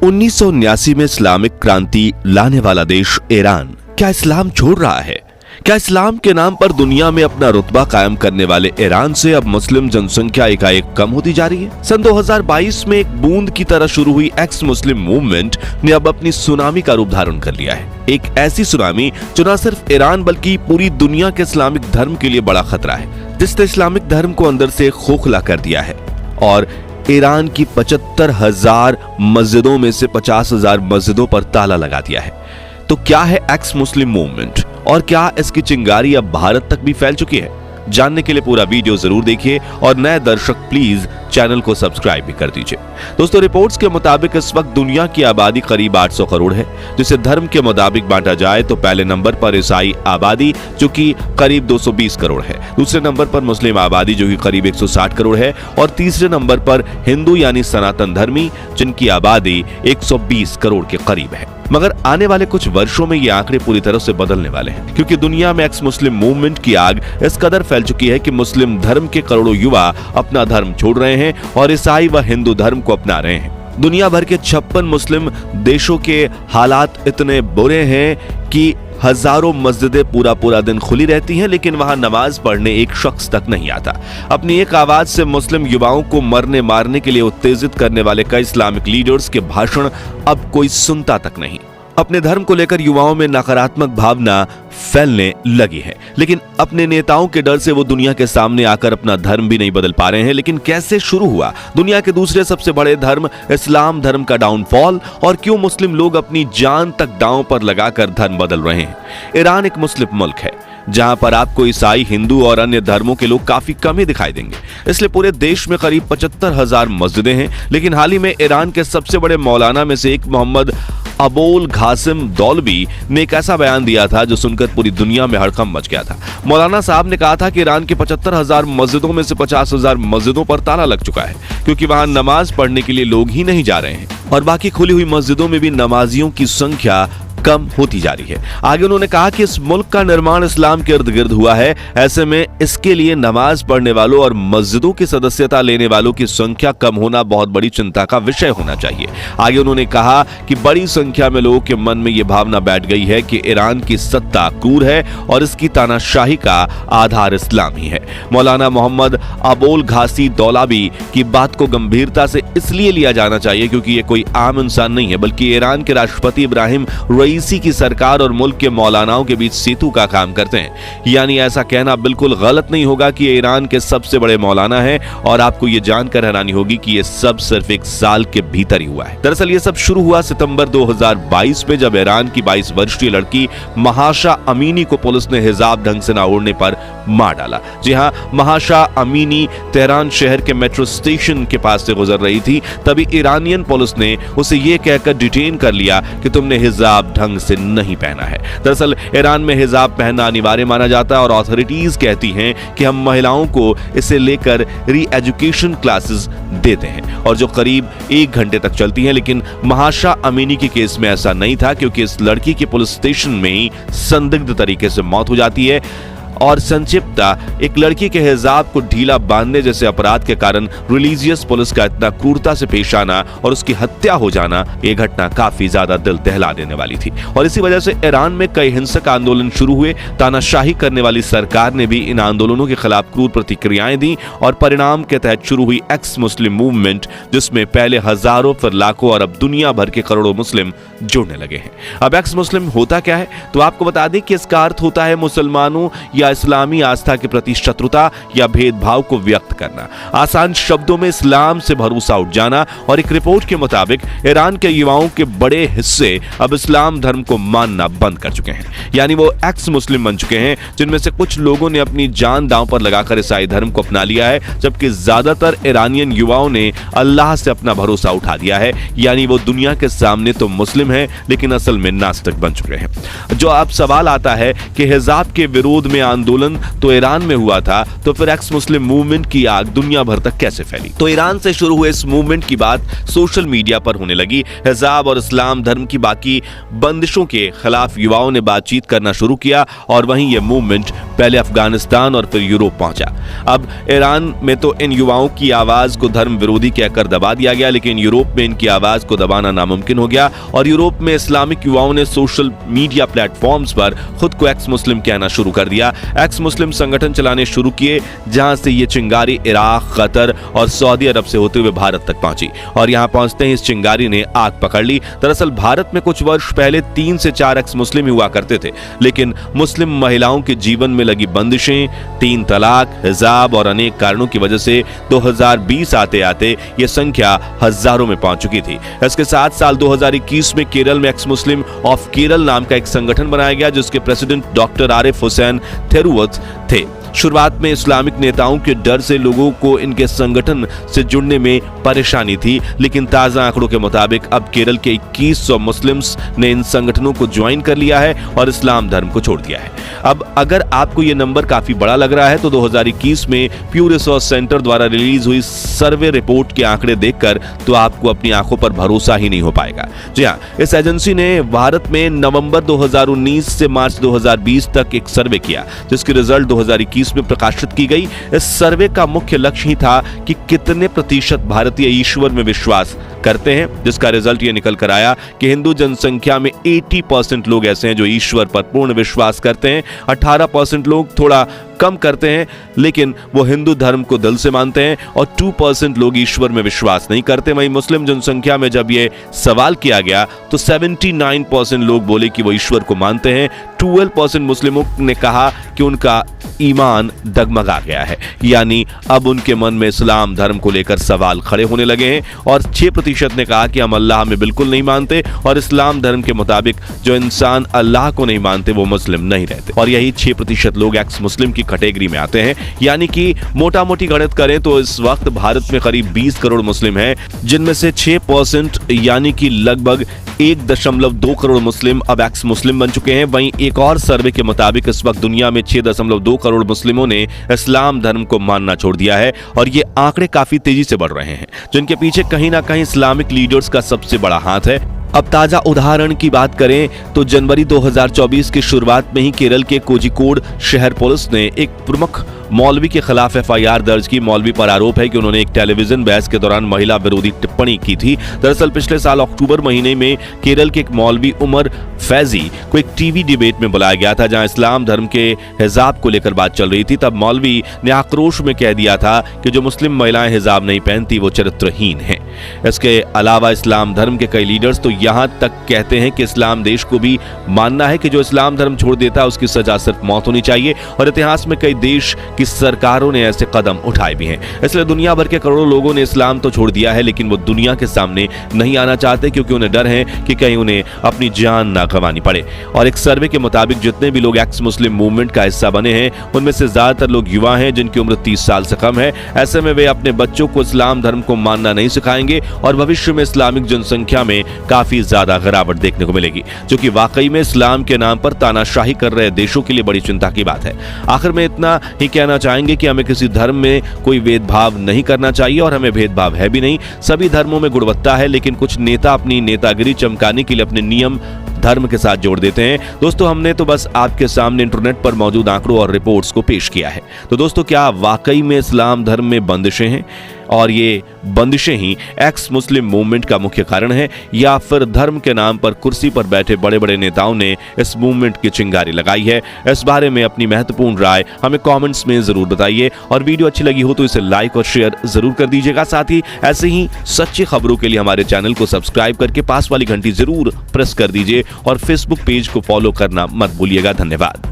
1979 में इस्लामिक क्रांति लाने वाला देश ईरान क्या इस्लाम छोड़ रहा है? क्या इस्लाम के नाम पर दुनिया में अपना रुतबा कायम करने वाले ईरान से अब मुस्लिम जनसंख्या एकाएक कम होती जा रही है? सन 2022 में एक बूंद की तरह शुरू हुई एक्स मुस्लिम मूवमेंट ने अब अपनी सुनामी का रूप धारण कर लिया है। एक ऐसी सुनामी जो न सिर्फ ईरान बल्कि पूरी दुनिया के इस्लामिक धर्म के लिए बड़ा खतरा है, जिसने इस्लामिक धर्म को अंदर से खोखला कर दिया है और ईरान की 75,000 मस्जिदों में से 50,000 मस्जिदों पर ताला लगा दिया है। तो क्या है एक्स मुस्लिम मूवमेंट और क्या इसकी चिंगारी अब भारत तक भी फैल चुकी है? जानने के लिए पूरा वीडियो जरूर देखिए और नए दर्शक प्लीज चैनल को सब्सक्राइब भी कर दीजिए। दोस्तों, रिपोर्ट्स के मुताबिक इस वक्त दुनिया की आबादी करीब 800 करोड़ है, जिसे धर्म के मुताबिक बांटा जाए तो पहले नंबर पर ईसाई आबादी जो कि करीब 220 करोड़ है, दूसरे नंबर पर मुस्लिम आबादी जो कि करीब 160 करोड़ है और तीसरे नंबर पर हिंदू यानी सनातन धर्मी जिनकी आबादी 120 करोड़ के करीब है। मगर आने वाले कुछ वर्षों में ये आंकड़े पूरी तरह से बदलने वाले हैं, क्योंकि दुनिया में एक्स मुस्लिम मूवमेंट की आग इस कदर फैल चुकी है कि मुस्लिम धर्म के करोड़ों युवा अपना धर्म छोड़ रहे हैं और ईसाई व हिंदू धर्म को अपना रहे हैं। दुनिया भर के 56 मुस्लिम देशों के हालात इतने बुरे हैं कि हजारों मस्जिदें पूरा दिन खुली रहती हैं, लेकिन वहां नमाज पढ़ने एक शख्स तक नहीं आता। अपनी एक आवाज से मुस्लिम युवाओं को मरने मारने के लिए उत्तेजित करने वाले कई इस्लामिक लीडर्स के भाषण अब कोई सुनता तक नहीं। अपने धर्म को लेकर युवाओं में नकारात्मक भावना फैलने लगी है, लेकिन अपने नेताओं के डर से वो दुनिया के सामने आकर अपना धर्म भी नहीं बदल पा रहे हैं। लेकिन कैसे शुरू हुआ दुनिया के दूसरे सबसे बड़े धर्म इस्लाम धर्म का डाउनफॉल और क्यों मुस्लिम लोग अपनी जान तक दांव पर लगाकर धर्म बदल रहे हैं? ईरान एक मुस्लिम मुल्क है जहां पर आपको ईसाई, हिंदू और अन्य धर्मों के लोग काफी कम ही दिखाई देंगे, इसलिए पूरे देश में करीब 75,000 मस्जिदें हैं। लेकिन हाल ही में ईरान के सबसे बड़े मौलाना में से एक मोहम्मद अबोल घासिम दौलवी ने एक ऐसा बयान दिया था जो सुनकर पूरी दुनिया में हड़कंप मच गया था। मौलाना साहब ने कहा था कि ईरान की 75,000 मस्जिदों में से 50,000 मस्जिदों पर ताला लग चुका है, क्योंकि वहां नमाज पढ़ने के लिए लोग ही नहीं जा रहे हैं और बाकी खुली हुई मस्जिदों में भी नमाजियों की संख्या कम होती जा रही है। आगे उन्होंने कहा कि इस मुल्क का निर्माण इस्लाम के इर्द गिर्द हुआ है, ऐसे में इसके लिए नमाज पढ़ने वालों और मस्जिदों की सदस्यता लेने वालों की संख्या कम होना बहुत बड़ी चिंता का विषय होना चाहिए। आगे उन्होंने कहा कि बड़ी संख्या में लोगों के मन में यह भावना बैठ गई है कि ईरान की सत्ता क्रूर है और इसकी तानाशाही का आधार इस्लाम ही है। मौलाना मोहम्मद अबोल घासी दौलावी की बात को गंभीरता से इसलिए लिया जाना चाहिए क्योंकि ये कोई आम इंसान नहीं है, बल्कि ईरान के राष्ट्रपति इब्राहिम रईसी की सरकार और मुल्क के मौलानाओं के बीच सेतु का काम करते हैं। यानी ऐसा कहना बिल्कुल गलत नहीं होगा कि ये ईरान के सबसे बड़े मौलाना हैं और आपको ये जानकर हैरानी होगी कि ये सब सिर्फ एक साल के भीतर ही हुआ है। दरअसल ये सब शुरू हुआ सितंबर 2022 में, जब ईरान की 22 वर्षीय लड़की महाशा अमीनी को पुलिस ने हिजाब ढंग से न ओढ़ने पर मार डाला। जी हाँ, महाशा अमीनी तेहरान शहर के मेट्रो स्टेशन के पास से गुजर रही थी, तभी ईरानियन पुलिस ने उसे ये कहकर डिटेन कर लिया कि तुमने हिजाब ढंग से नहीं पहना है। दरअसल ईरान में हिजाब पहनना अनिवार्य माना जाता है और अथॉरिटीज कहती हैं कि हम महिलाओं को इसे लेकर री एजुकेशन क्लासेस देते हैं और जो करीब 1 घंटे तक चलती हैं। लेकिन महाशा अमीनी के केस में ऐसा नहीं था, क्योंकि इस लड़की के पुलिस स्टेशन में ही संदिग्ध तरीके से मौत हो जाती है और संक्षिप्ता एक लड़की के हिजाब को ढीला बांधने जैसे अपराध के कारण रिलीजियस पुलिस का इतना क्रूरता से पेश आना और उसकी हत्या हो जाना, ये घटना काफी ज्यादा दिल दहला देने वाली थी। और इसी वजह से ईरान में कई हिंसक आंदोलन शुरू हुए। तानाशाही करने वाली सरकार ने भी इन आंदोलनों के खिलाफ क्रूर प्रतिक्रियाएं दी और परिणाम के तहत शुरू हुई एक्स मुस्लिम मूवमेंट, जिसमें पहले हजारों फिर लाखों और अब दुनिया भर के करोड़ों मुस्लिम जुड़ने लगे हैं। अब एक्स मुस्लिम होता क्या है, तो आपको बता दें कि इसका अर्थ होता है मुसलमानों या इस्लामी आस्था के प्रति शत्रुता या भेदभाव को व्यक्त करना। आसान शब्दों में इस्लाम से भरोसा उठ जाना। और एक रिपोर्ट के मुताबिक ईरान के युवाओं के बड़े हिस्से अब इस्लाम धर्म को मानना बंद कर चुके हैं, यानी वो एक्स मुस्लिम बन चुके हैं, जिनमें से कुछ लोगों ने अपनी जान दांव पर लगाकर ईसाई धर्म को अपना लिया है, जबकि ज्यादातर ईरानियन युवाओं ने अल्लाह से अपना भरोसा उठा दिया है, यानी वो दुनिया के सामने तो मुस्लिम हैं लेकिन असल में नास्तिक बन चुके हैं। जो अब सवाल आता है कि हिजाब के विरोध में आंदोलन तो ईरान में हुआ था, तो फिर एक्स मुस्लिम मूवमेंट की आग दुनिया भर तक कैसे फैली? तो ईरान से शुरू हुए इस मूवमेंट की बात सोशल मीडिया पर होने लगी। हिजाब और इस्लाम धर्म की बाकी बंदिशों के खिलाफ युवाओं ने बातचीत करना शुरू किया और वहीं यह मूवमेंट पहले अफगानिस्तान और फिर यूरोप पहुंचा। अब ईरान में तो इन युवाओं की आवाज को धर्म विरोधी कहकर दबा दिया गया, लेकिन यूरोप में इनकी आवाज को दबाना नामुमकिन हो गया और यूरोप में इस्लामिक युवाओं ने सोशल मीडिया प्लेटफॉर्म्स पर खुद को एक्स मुस्लिम कहना शुरू कर दिया। एक्स मुस्लिम संगठन चलाने शुरू किए, जहां से ये चिंगारी इराक, कतर और सऊदी अरब से होते हुए भारत तक पहुंची और यहां पहुंचते ही इस चिंगारी ने आग पकड़ ली। दरअसल भारत में कुछ वर्ष पहले 3 से 4 एक्स मुस्लिम हुआ करते थे, लेकिन मुस्लिम महिलाओं के जीवन में लगी बंदिशें, 3 तलाक, हिजाब और अनेक कारणों की वजह से 2020 आते आते ये संख्या हजारों में पहुंच चुकी थी। इसके साथ साल 2021 में केरल में एक्स मुस्लिम ऑफ केरल नाम का एक संगठन बनाया गया, जिसके प्रेसिडेंट डॉक्टर आरिफ हुसैन थेरुवत थे। शुरुआत में इस्लामिक नेताओं के डर से लोगों को इनके संगठन से जुड़ने में परेशानी थी, लेकिन ताजा आंकड़ों के मुताबिक अब केरल के 2100 मुस्लिम्स ने इन संगठनों को ज्वाइन कर लिया है और इस्लाम धर्म को छोड़ दिया है। अब अगर आपको यह नंबर काफी बड़ा लग रहा है तो 2021 में प्यू रिसर्च सेंटर द्वारा रिलीज हुई सर्वे रिपोर्ट के आंकड़े देखकर तो आपको अपनी आंखों पर भरोसा ही नहीं हो पाएगा। जी हाँ, इस एजेंसी ने भारत में नवंबर 2019 से मार्च 2020 तक एक सर्वे किया, जिसकी रिजल्ट 2021 में प्रकाशित की गई। इस सर्वे का मुख्य लक्ष्य ही था कि कितने प्रतिशत भारतीय ईश्वर में विश्वास करते हैं, जिसका रिजल्ट ये निकल कर आया कि हिंदू जनसंख्या में 80% लोग ऐसे हैं जो ईश्वर पर पूर्ण विश्वास करते हैं, 18% लोग थोड़ा कम करते हैं लेकिन वो हिंदू धर्म को दिल से मानते हैं और 2% लोग ईश्वर में विश्वास नहीं करते। वहीं मुस्लिम जनसंख्या में जब ये सवाल किया गया तो 79% लोग बोले कि वो ईश्वर को मानते हैं। 12% मुस्लिमों ने कहा कि उनका ईमान डगमगा गया है, यानी अब उनके मन में इस्लाम धर्म को लेकर सवाल खड़े होने लगे हैं और 6% ने कहा कि हम अल्लाह में बिल्कुल नहीं मानते और इस्लाम धर्म के मुताबिक जो इंसान अल्लाह को नहीं मानते वो मुस्लिम नहीं रहते। और यही 6% लोग एक्स मुस्लिम की कैटेगरी में आते हैं, यानी कि मोटा मोटी गणित करें तो इस वक्त भारत में करीब 20 करोड़ मुस्लिम हैं, जिनमें से 6% यानी कि लगभग 1.2 करोड़ मुस्लिम अब एक्स मुस्लिम बन चुके हैं। वहीं एक और सर्वे के मुताबिक इस वक्त दुनिया में 6.2 करोड़ मुस्लिमों ने इस्लाम धर्म को मानना छोड़ दिया है और ये आंकड़े काफी तेजी से बढ़ रहे हैं, जिनके पीछे कहीं ना कहीं इस्लामिक लीडर्स का सबसे बड़ा हाथ है। अब ताजा उदाहरण की बात करें तो जनवरी 2024 की शुरुआत में ही केरल के कोझिकोड शहर पुलिस ने एक प्रमुख मौलवी के खिलाफ FIR दर्ज की। मौलवी पर आरोप है कि उन्होंने एक टेलीविजन बहस के दौरान महिला विरोधी टिप्पणी की थी। दरअसल पिछले साल अक्टूबर महीने में केरल के एक मौलवी उमर फैजी को एक टीवी डिबेट में बुलाया गया था, जहां इस्लाम धर्म के हिजाब को लेकर बात चल रही थी। तब मौलवी ने आक्रोश में कह दिया था कि जो मुस्लिम महिलाएं हिजाब नहीं पहनती वो चरित्रहीन हैं। इसके अलावा इस्लाम धर्म के कई लीडर्स तो यहां तक कहते हैं कि इस्लाम देश को भी मानना है कि जो इस्लाम धर्म छोड़ देता है उसकी सजा सिर्फ मौत होनी चाहिए और इतिहास में कई देश की सरकारों ने ऐसे कदम उठाए भी हैं। इसलिए दुनिया भर के करोड़ों लोगों ने इस्लाम तो छोड़ दिया है, लेकिन वो दुनिया के सामने नहीं आना चाहते क्योंकि उन्हें डर है कि कहीं उन्हें अपनी जान ना गंवानी पड़े। और एक सर्वे के मुताबिक जितने भी लोग एक्स मुस्लिम मूवमेंट का हिस्सा बने हैं उनमें से ज्यादातर लोग युवा हैं जिनकी उम्र 30 साल से कम है। ऐसे में वे अपने बच्चों को इस्लाम धर्म को मानना नहीं सिखाएंगे और भविष्य में इस्लामिक जनसंख्या में काफी ज्यादा गिरावट देखने को मिलेगी, जो कि वाकई में इस्लाम के नाम पर तानाशाही कर रहे देशों के लिए बड़ी चिंता की बात है। आखिर में इतना ही कहना चाहेंगे कि हमें किसी धर्म में कोई भेदभाव नहीं करना चाहिए और हमें भेदभाव है भी नहीं। सभी धर्मों में गुणवत्ता है, लेकिन कुछ नेता अपनी नेतागिरी चमकाने के लिए अपने नियम धर्म के साथ जोड़ देते हैं। दोस्तों, हमने तो बस आपके सामने इंटरनेट पर मौजूद आंकड़ों और रिपोर्ट्स को पेश किया है। तो दोस्तों, क्या वाकई में इस्लाम धर्म में बंदिशें हैं और ये बंदिशें ही एक्स मुस्लिम मूवमेंट का मुख्य कारण है, या फिर धर्म के नाम पर कुर्सी पर बैठे बड़े बड़े नेताओं ने इस मूवमेंट की चिंगारी लगाई है? इस बारे में अपनी महत्वपूर्ण राय हमें कमेंट्स में जरूर बताइए और वीडियो अच्छी लगी हो तो इसे लाइक और शेयर जरूर कर दीजिएगा। साथ ही ऐसे ही सच्ची खबरों के लिए हमारे चैनल को सब्सक्राइब करके पास वाली घंटी जरूर प्रेस कर दीजिए और फेसबुक पेज को फॉलो करना मत भूलिएगा। धन्यवाद।